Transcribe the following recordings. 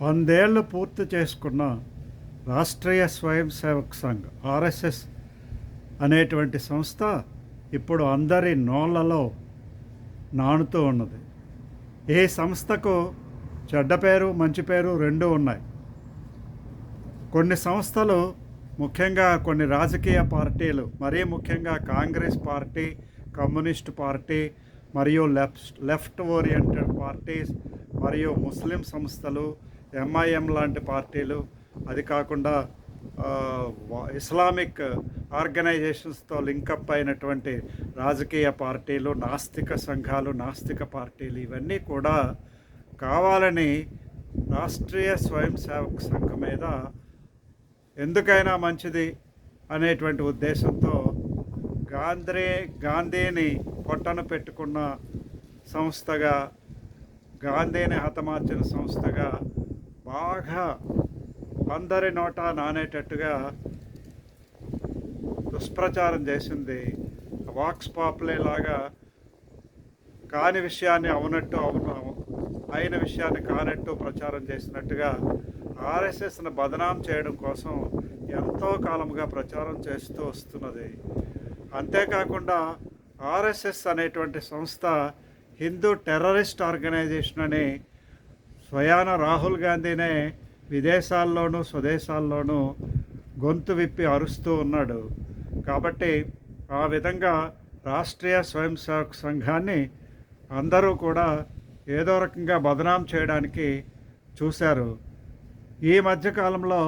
100 ఏళ్ళు పూర్తి చేసుకున్న రాష్ట్రీయ స్వయం సేవక్ సంఘ్ ఆర్ఎస్ఎస్ అనేటువంటి సంస్థ ఇప్పుడు అందరి నోళ్లలో నానుతూ ఉన్నది. ఈ సంస్థకు చెడ్డ పేరు, మంచి పేరు రెండూ ఉన్నాయి. కొన్ని సంస్థలు, ముఖ్యంగా కొన్ని రాజకీయ పార్టీలు, మరీ ముఖ్యంగా కాంగ్రెస్ పార్టీ, కమ్యూనిస్ట్ పార్టీ మరియు లెఫ్ట్ ఓరియంటెడ్ పార్టీస్ మరియు ముస్లిం సంస్థలు, ఎంఐఎం లాంటి పార్టీలు, అది కాకుండా ఇస్లామిక్ ఆర్గనైజేషన్స్తో లింకప్ అయినటువంటి రాజకీయ పార్టీలు, నాస్తిక సంఘాలు, నాస్తిక పార్టీలు, ఇవన్నీ కూడా కావాలని రాష్ట్రీయ స్వయం సేవక్ సంఘ్ మీద ఎందుకైనా మంచిది అనేటువంటి ఉద్దేశంతో గాంధీని పొట్టన పెట్టుకున్న సంస్థగా, గాంధీని హతమార్చిన సంస్థగా బాగా అందరి నోట నానేటట్టుగా దుష్ప్రచారం చేసింది. వాక్స్ పాపులే లాగా కాని విషయాన్ని అవునట్టు, అయిన విషయాన్ని కానట్టు ప్రచారం చేసినట్టుగా ఆర్ఎస్ఎస్ను బదనాం చేయడం కోసం ఎంతో కాలముగా ప్రచారం చేస్తూ వస్తున్నది. అంతేకాకుండా ఆర్ఎస్ఎస్ అనేటువంటి సంస్థ హిందూ టెర్రరిస్ట్ ఆర్గనైజేషన్ అని స్వయాన రాహుల్ గాంధీనే విదేశాల్లోనూ స్వదేశాల్లోనూ గొంతు విప్పి అరుస్తూ ఉన్నాడు. కాబట్టి ఆ విధంగా రాష్ట్రీయ స్వయం సేవక్ సంఘాన్ని అందరూ కూడా ఏదో రకంగా బదనాం చేయడానికి చూశారు. ఈ మధ్యకాలంలో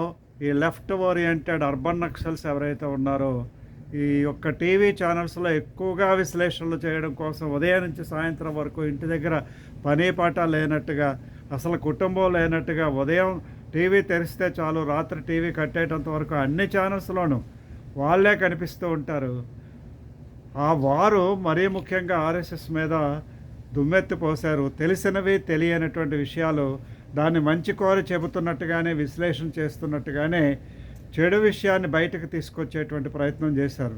ఈ లెఫ్ట్ ఓరియంటెడ్ అర్బన్ నక్సల్స్ ఎవరైతే ఉన్నారో ఈ యొక్క టీవీ ఛానల్స్లో ఎక్కువగా విశ్లేషణలు చేయడం కోసం ఉదయం నుంచి సాయంత్రం వరకు ఇంటి దగ్గర పని పాట లేనట్టుగా, అసలు కుటుంబం లేనట్టుగా, ఉదయం టీవీ తెరిస్తే చాలు రాత్రి టీవీ కట్టేటంత వరకు అన్ని ఛానల్స్లోనూ వాళ్ళే కనిపిస్తూ ఉంటారు. ఆ వారు మరీ ముఖ్యంగా ఆర్ఎస్ఎస్ మీద దుమ్మెత్తిపోశారు. తెలిసినవి తెలియనటువంటి విషయాలు దాన్ని మంచి కోరి చెబుతున్నట్టుగానే, విశ్లేషణ చేస్తున్నట్టుగానే చెడు విషయాన్ని బయటకు తీసుకొచ్చేటువంటి ప్రయత్నం చేశారు.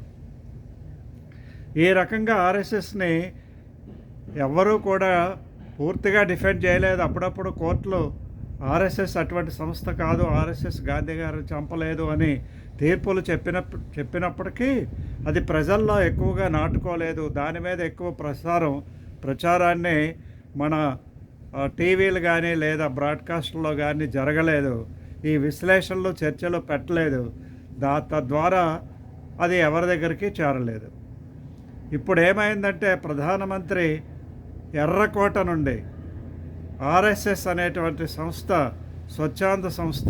ఈ రకంగా ఆర్ఎస్ఎస్ని ఎవ్వరూ కూడా పూర్తిగా డిఫెండ్ చేయలేదు. అప్పుడప్పుడు కోర్టులు ఆర్ఎస్ఎస్ అటువంటి సంస్థ కాదు, ఆర్ఎస్ఎస్ గాంధీ గారు చంపలేదు అని తీర్పులు చెప్పినప్పటికీ అది ప్రజల్లో ఎక్కువగా నాటుకోలేదు. దాని మీద ఎక్కువ ప్రచారాన్ని మన టీవీలు కానీ లేదా బ్రాడ్కాస్ట్లో కానీ జరగలేదు. ఈ విశ్లేషణలు, చర్చలు పెట్టలేదు. తద్వారా అది ఎవరి దగ్గరికి చేరలేదు. ఇప్పుడు ఏమైందంటే ప్రధానమంత్రి ఎర్రకోట నుండి ఆర్ఎస్ఎస్ అనేటువంటి సంస్థ, స్వచ్ఛంద సంస్థ,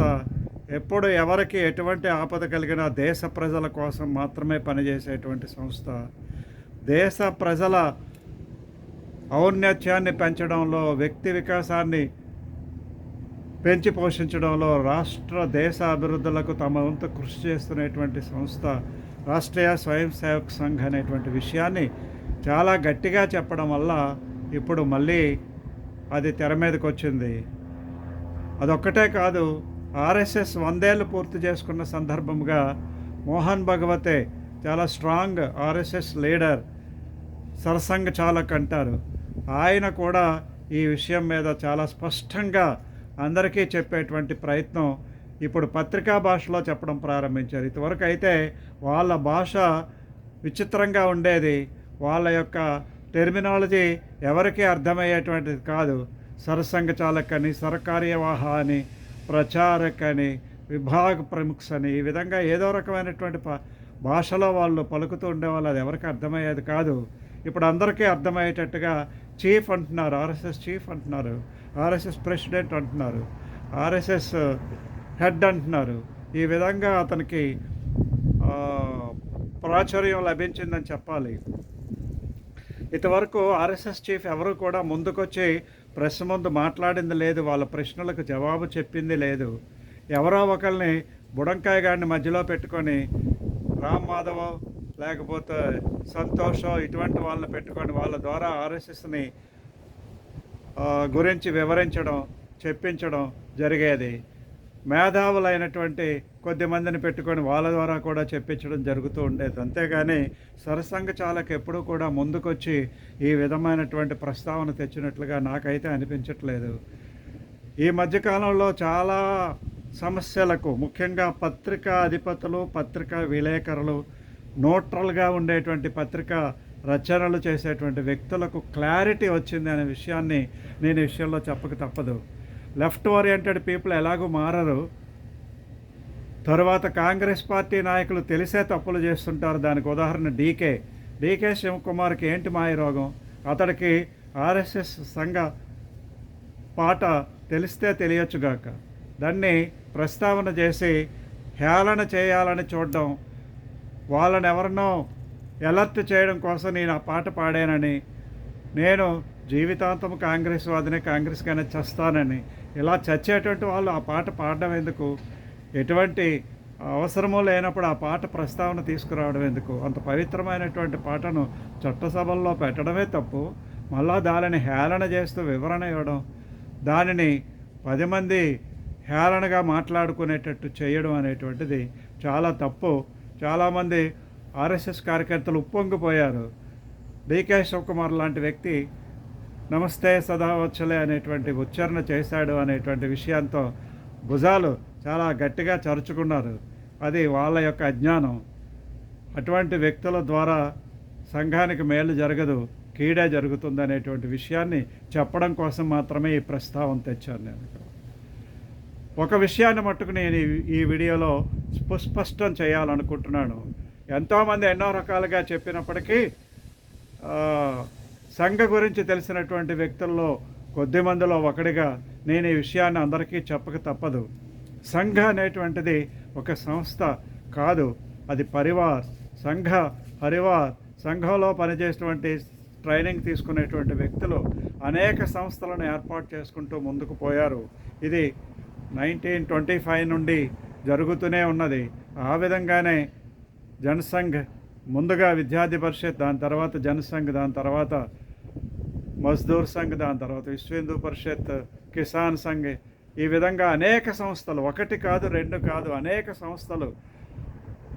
ఎప్పుడు ఎవరికి ఎటువంటి ఆపద కలిగినా దేశ ప్రజల కోసం మాత్రమే పనిచేసేటువంటి సంస్థ, దేశ ప్రజల ఔన్నత్యాన్ని పెంచడంలో, వ్యక్తి వికాసాన్ని పెంచి పోషించడంలో, రాష్ట్ర దేశ అభివృద్ధులకు తమ వంతు కృషి చేస్తున్నటువంటి సంస్థ రాష్ట్రీయ స్వయం సేవక్ సంఘ్ అనేటువంటి విషయాన్ని చాలా గట్టిగా చెప్పడం వల్ల ఇప్పుడు మళ్ళీ అది తెర మీదకి వచ్చింది. అదొక్కటే కాదు, ఆర్ఎస్ఎస్ 100 ఏళ్ళు పూర్తి చేసుకున్న సందర్భంగా మోహన్ భగవతే, చాలా స్ట్రాంగ్ ఆర్ఎస్ఎస్ లీడర్, సర్సంఘ్ చాలక్ అంటారు, ఆయన కూడా ఈ విషయం మీద చాలా స్పష్టంగా అందరికీ చెప్పేటువంటి ప్రయత్నం ఇప్పుడు పత్రికా భాషలో చెప్పడం ప్రారంభించారు. ఇంతవరకు అయితే వాళ్ళ భాష విచిత్రంగా ఉండేది. వాళ్ళ యొక్క టెర్మినాలజీ ఎవరికీ అర్థమయ్యేటువంటిది కాదు. సర్సంఘ్ చాలక్ అని, సర్కార్యవాహ అని, ప్రచారక్ అని, విభాగ్ ప్రముఖ్స్ అని, ఈ విధంగా ఏదో రకమైనటువంటి భాషలో వాళ్ళు పలుకుతూ ఉండేవాళ్ళు. అది ఎవరికి అర్థమయ్యేది కాదు. ఇప్పుడు అందరికీ అర్థమయ్యేటట్టుగా చీఫ్ అంటున్నారు, ఆర్ఎస్ఎస్ చీఫ్ అంటున్నారు, ఆర్ఎస్ఎస్ ప్రెసిడెంట్ అంటున్నారు, ఆర్ఎస్ఎస్ హెడ్ అంటున్నారు. ఈ విధంగా అతనికి ప్రాచుర్యం లభించిందని చెప్పాలి. ఇంతవరకు ఆర్ఎస్ఎస్ చీఫ్ ఎవరు కూడా ముందుకొచ్చి ప్రెస్ ముందు మాట్లాడింది లేదు, వాళ్ళ ప్రశ్నలకు జవాబు చెప్పింది లేదు. ఎవరో ఒకరిని బుడంకాయ గారిని మధ్యలో పెట్టుకొని రామ్ మాధవో లేకపోతే సంతోషో ఇటువంటి వాళ్ళని పెట్టుకొని వాళ్ళ ద్వారా ఆర్ఎస్ఎస్ని గురించి వివరించడం, చెప్పించడం జరిగేది. మేధావులైనటువంటి కొద్దిమందిని పెట్టుకొని వాళ్ళ ద్వారా కూడా చెప్పించడం జరుగుతూ ఉండేది. అంతేగాని సర్సంఘ్ చాలక్ ఎప్పుడూ కూడా ముందుకొచ్చి ఈ విధమైనటువంటి ప్రస్తావన తెచ్చినట్లుగా నాకైతే అనిపించట్లేదు. ఈ మధ్యకాలంలో చాలా సమస్యలకు ముఖ్యంగా పత్రికా అధిపతులు, పత్రికా విలేకరులు, న్యూట్రల్‌గా ఉండేటువంటి పత్రికా రచనలు చేసేటువంటి వ్యక్తులకు క్లారిటీ వచ్చింది అనే విషయాన్ని నేను ఈ విషయంలో చెప్పక తప్పదు. లెఫ్ట్ ఓరియెంటెడ్ పీపుల్ ఎలాగూ మారరు. తరువాత కాంగ్రెస్ పార్టీ నాయకులు తెలిసే తప్పులు చేస్తుంటారు. దానికి ఉదాహరణ డీకే శివకుమార్కి ఏంటి మాయ రోగం? అతడికి ఆర్ఎస్ఎస్ సంఘ పాట తెలిస్తే తెలియచ్చుగాక, దాన్ని ప్రస్తావన చేసి హేళన చేయాలని చూడడం, వాళ్ళని ఎవరినో అలర్ట్ చేయడం కోసం నేను ఆ పాట పాడానని, నేను జీవితాంతం కాంగ్రెస్ వాదిని, కాంగ్రెస్గానే చస్తానని, ఇలా చచ్చేటువంటి వాళ్ళు ఆ పాట పాడడం ఎందుకు? ఎటువంటి అవసరమో లేనప్పుడు ఆ పాట ప్రస్తావన తీసుకురావడం ఎందుకు? అంత పవిత్రమైనటువంటి పాటను చట్టసభల్లో పెట్టడమే తప్పు. మళ్ళా దానిని హేళన చేస్తూ వివరణ ఇవ్వడం, దానిని 10 మంది హేళనగా మాట్లాడుకునేటట్టు చేయడం అనేటువంటిది చాలా తప్పు. చాలామంది ఆర్ఎస్ఎస్ కార్యకర్తలు ఉప్పొంగిపోయారు. డీకే శివకుమార్ లాంటి వ్యక్తి నమస్తే సదావచ్చలే అనేటువంటి ఉచ్చారణ చేశాడు అనేటువంటి విషయంతో భుజాలు చాలా గట్టిగా చరుచుకున్నారు. అది వాళ్ళ యొక్క అజ్ఞానం. అటువంటి వ్యక్తుల ద్వారా సంఘానికి మేలు జరగదు, కీడే జరుగుతుంది అనేటువంటి విషయాన్ని చెప్పడం కోసం మాత్రమే ఈ ప్రస్తావన తెచ్చాను నేను. ఒక విషయాన్ని మట్టుకు నేను ఈ వీడియోలో స్పష్టం చేయాలనుకుంటున్నాను. ఎంతోమంది ఎన్నో రకాలుగా చెప్పినప్పటికీ సంఘ గురించి తెలిసినటువంటి వ్యక్తుల్లో కొద్ది మందిలో ఒకడిగా నేను ఈ విషయాన్ని అందరికీ చెప్పక తప్పదు. సంఘ అనేటువంటిది ఒక సంస్థ కాదు, అది పరివార్. పరివార్ సంఘంలో పనిచేసేటువంటి ట్రైనింగ్ తీసుకునేటువంటి వ్యక్తులు అనేక సంస్థలను ఏర్పాటు చేసుకుంటూ ముందుకు పోయారు. ఇది 1925 నుండి జరుగుతూనే ఉన్నది. ఆ విధంగానే జనసంఘ్, ముందుగా విద్యార్థి పరిషత్, దాని తర్వాత జనసంఘ్, దాని తర్వాత మజ్దూర్ సంఘ్, దాని తర్వాత విశ్వ హిందూ పరిషత్, కిసాన్ సంఘ్, ఈ విధంగా అనేక సంస్థలు, ఒకటి కాదు రెండు కాదు, అనేక సంస్థలు.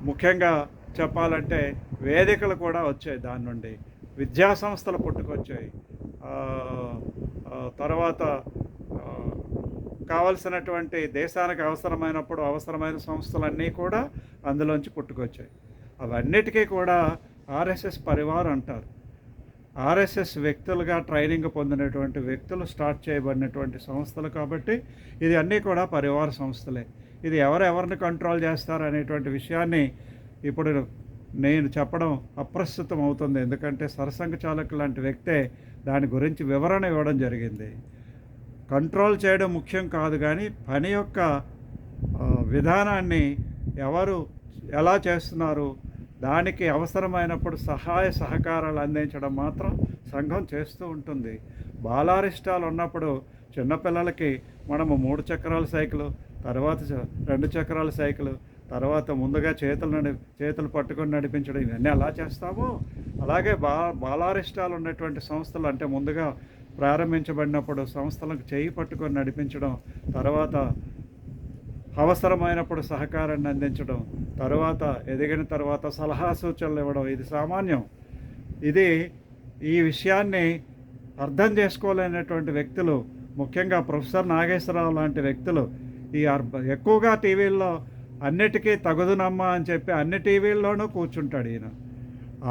ముఖ్యంగా చెప్పాలంటే వేదికలు కూడా వచ్చాయి. దాని నుండి విద్యా సంస్థలు పుట్టుకొచ్చాయి. తర్వాత కావలసినటువంటి దేశానికి అవసరమైనప్పుడు అవసరమైన సంస్థలన్నీ కూడా అందులోంచి పుట్టుకొచ్చాయి. అవన్నిటికీ కూడా ఆర్ఎస్ఎస్ పరివార్ అంటారు. ఆర్ఎస్ఎస్ వ్యక్తులుగా ట్రైనింగ్ పొందినటువంటి వ్యక్తులు స్టార్ట్ చేయబడినటువంటి సంస్థలు కాబట్టి ఇది అన్నీ కూడా పరివార సంస్థలే. ఇది ఎవరెవరిని కంట్రోల్ చేస్తారు అనేటువంటి విషయాన్ని ఇప్పుడు నేను చెప్పడం అప్రస్తుతం అవుతుంది. ఎందుకంటే సరసంఘ చాలకులు లాంటి వ్యక్తే దాని గురించి వివరణ ఇవ్వడం జరిగింది. కంట్రోల్ చేయడం ముఖ్యం కాదు, కానీ పని యొక్క విధానాన్ని ఎవరు ఎలా చేస్తున్నారు, దానికి అవసరమైనప్పుడు సహాయ సహకారాలు అందించడం మాత్రం సంఘం చేస్తూ ఉంటుంది. బాలారిష్టాలు ఉన్నప్పుడు చిన్నపిల్లలకి మనము 3 చక్రాల సైకిలు, తర్వాత 2 చక్రాల సైకిలు, తర్వాత ముందుగా చేతులు పట్టుకొని నడిపించడం, ఇవన్నీ ఎలా చేస్తామో అలాగే బాలారిష్టాలు ఉన్నటువంటి సంస్థలు, అంటే ముందుగా ప్రారంభించబడినప్పుడు సంస్థలకు చేయి పట్టుకొని నడిపించడం, తర్వాత అవసరమైనప్పుడు సహకారాన్ని అందించడం, తర్వాత ఎదిగిన తర్వాత సలహా సూచనలు ఇవ్వడం, ఇది సామాన్యం. ఈ విషయాన్ని అర్థం చేసుకోలేనటువంటి వ్యక్తులు, ముఖ్యంగా ప్రొఫెసర్ నాగేశ్వరరావు లాంటి వ్యక్తులు, ఎక్కువగా టీవీల్లో అన్నిటికీ తగుదునమ్మా అని చెప్పి అన్ని టీవీల్లోనూ కూర్చుంటాడు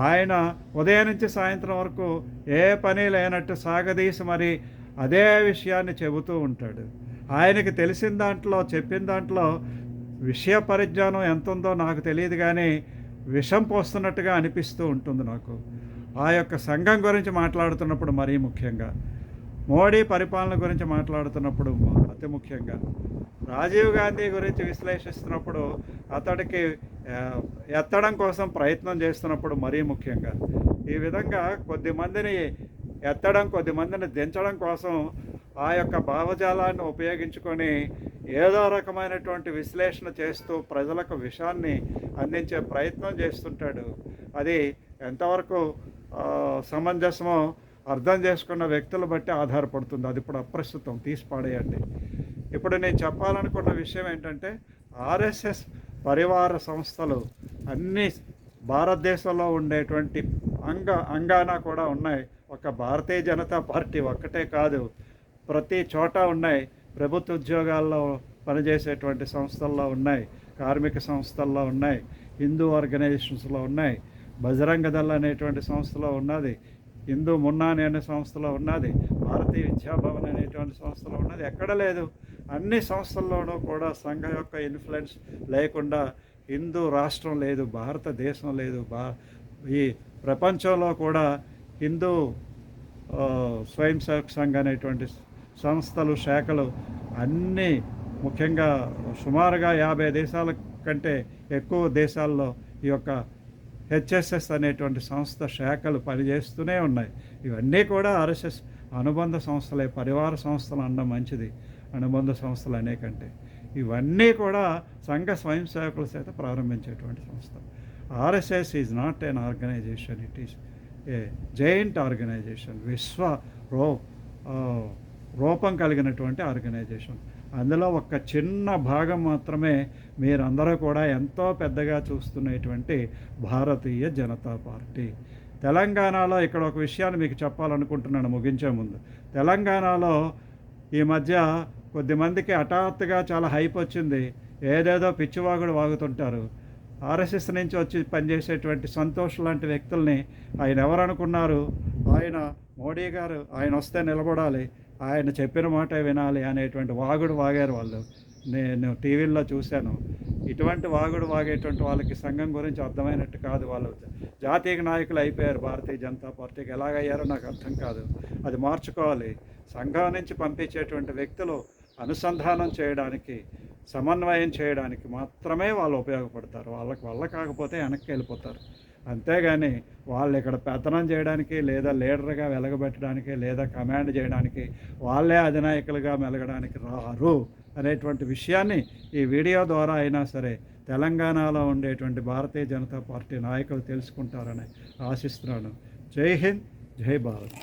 ఆయన ఉదయం నుంచి సాయంత్రం వరకు ఏ పని లేనట్టు సాగదీసి మరి అదే విషయాన్ని చెబుతూ ఉంటాడు. ఆయనకి తెలిసిన దాంట్లో, చెప్పిన దాంట్లో విషయ పరిజ్ఞానం ఎంత ఉందో నాకు తెలియదు, కానీ విషం పోస్తున్నట్టుగా అనిపిస్తూ ఉంటుంది నాకు. ఆ యొక్క సంఘం గురించి మాట్లాడుతున్నప్పుడు మరీ ముఖ్యంగా, మోడీ పరిపాలన గురించి మాట్లాడుతున్నప్పుడు అతి ముఖ్యంగా, రాజీవ్ గాంధీ గురించి విశ్లేషిస్తున్నప్పుడు, అతడికి ఎత్తడం కోసం ప్రయత్నం చేస్తున్నప్పుడు మరీ ముఖ్యంగా, ఈ విధంగా కొద్దిమందిని ఎత్తడం, కొద్దిమందిని దించడం కోసం ఆ యొక్క భావజాలాన్ని ఉపయోగించుకొని ఏదో రకమైనటువంటి విశ్లేషణ చేస్తూ ప్రజలకు విషయాన్ని అందించే ప్రయత్నం చేస్తుంటాడు. అది ఎంతవరకు సమంజసమో అర్థం చేసుకున్న వ్యక్తులు బట్టి ఆధారపడుతుంది. అది ఇప్పుడు అప్రస్తుతం, తీసి పాడేయండి. ఇప్పుడు నేను చెప్పాలనుకున్న విషయం ఏంటంటే, ఆర్ఎస్ఎస్ పరివార సంస్థలు అన్నీ భారతదేశంలో ఉండేటువంటి అంగాన కూడా ఉన్నాయి. ఒక భారతీయ జనతా పార్టీ ఒక్కటే కాదు, ప్రతి చోట ఉన్నాయి. ప్రభుత్వ ఉద్యోగాల్లో పనిచేసేటువంటి సంస్థల్లో ఉన్నాయి, కార్మిక సంస్థల్లో ఉన్నాయి, హిందూ ఆర్గనైజేషన్స్లో ఉన్నాయి, బజరంగ దళ్ అనేటువంటి సంస్థలో ఉన్నది, హిందూ మున్నాని అనే సంస్థలో ఉన్నది, భారతీయ విద్యాభవన్ అనేటువంటి సంస్థలో ఉన్నది. ఎక్కడ లేదు. అన్ని సంస్థల్లోనూ కూడా సంఘం యొక్క ఇన్ఫ్లుయెన్స్ లేకుండా హిందూ రాష్ట్రం లేదు, భారతదేశం లేదు. ఈ ప్రపంచంలో కూడా హిందూ స్వయం సేవక్ సంఘ్ అనేటువంటి సంస్థలు, శాఖలు అన్నీ ముఖ్యంగా సుమారుగా 50 దేశాల కంటే ఎక్కువ దేశాల్లో ఈ యొక్క హెచ్ఎస్ఎస్ అనేటువంటి సంస్థ శాఖలు పనిచేస్తూనే ఉన్నాయి. ఇవన్నీ కూడా ఆర్ఎస్ఎస్ అనుబంధ సంస్థలే. పరివార సంస్థలు అనడం మంచిది, అనుబంధ సంస్థలు అనే కంటే. ఇవన్నీ కూడా సంఘ స్వయం సేవకుల చేత ప్రారంభించేటువంటి సంస్థ. RSS is not an organization, it is a giant organization, రూపం కలిగినటువంటి ఆర్గనైజేషన్. అందులో ఒక చిన్న భాగం మాత్రమే మీరందరూ కూడా ఎంతో పెద్దగా చూస్తున్నటువంటి భారతీయ జనతా పార్టీ. తెలంగాణలో ఇక్కడ ఒక విషయాన్ని మీకు చెప్పాలనుకుంటున్నాను ముగించే ముందు. తెలంగాణలో ఈ మధ్య కొద్దిమందికి హఠాత్తుగా చాలా హైప్ వచ్చింది. ఏదేదో పిచ్చివాగుడు వాగుతుంటారు. ఆర్ఎస్ఎస్ నుంచి వచ్చి పనిచేసేటువంటి సంతోష్ లాంటి వ్యక్తుల్ని ఆయన ఎవరనుకున్నారు? ఆయన మోడీ గారు, ఆయన వస్తే నిలబడాలి, ఆయన చెప్పిన మాట వినాలి అనేటువంటి వాగుడు వాగారు వాళ్ళు. నేను టీవీల్లో చూశాను. ఇటువంటి వాగుడు వాగేటువంటి వాళ్ళకి సంఘం గురించి అర్థమైనట్టు కాదు. వాళ్ళు జాతీయ నాయకులు అయిపోయారు భారతీయ జనతా పార్టీకి. ఎలాగయ్యారో నాకు అర్థం కాదు. అది మార్చుకోవాలి. సంఘం నుంచి పంపించేటువంటి వ్యక్తులు అనుసంధానం చేయడానికి, సమన్వయం చేయడానికి మాత్రమే వాళ్ళు ఉపయోగపడతారు. వాళ్ళకి వల్ల కాకపోతే వెనక్కి వెళ్ళిపోతారు. అంతేగాని వాళ్ళు ఇక్కడ పెత్తనం చేయడానికి, లేదా లీడర్గా వెలగబెట్టడానికి, లేదా కమాండ్ చేయడానికి, వాళ్ళే అధినాయకులుగా మెలగడానికి రారు అనేటువంటి విషయాన్ని ఈ వీడియో ద్వారా అయినా సరే తెలంగాణలో ఉండేటువంటి భారతీయ జనతా పార్టీ నాయకులు తెలుసుకుంటారని ఆశిస్తున్నాను. జై హింద్, జై భారత్.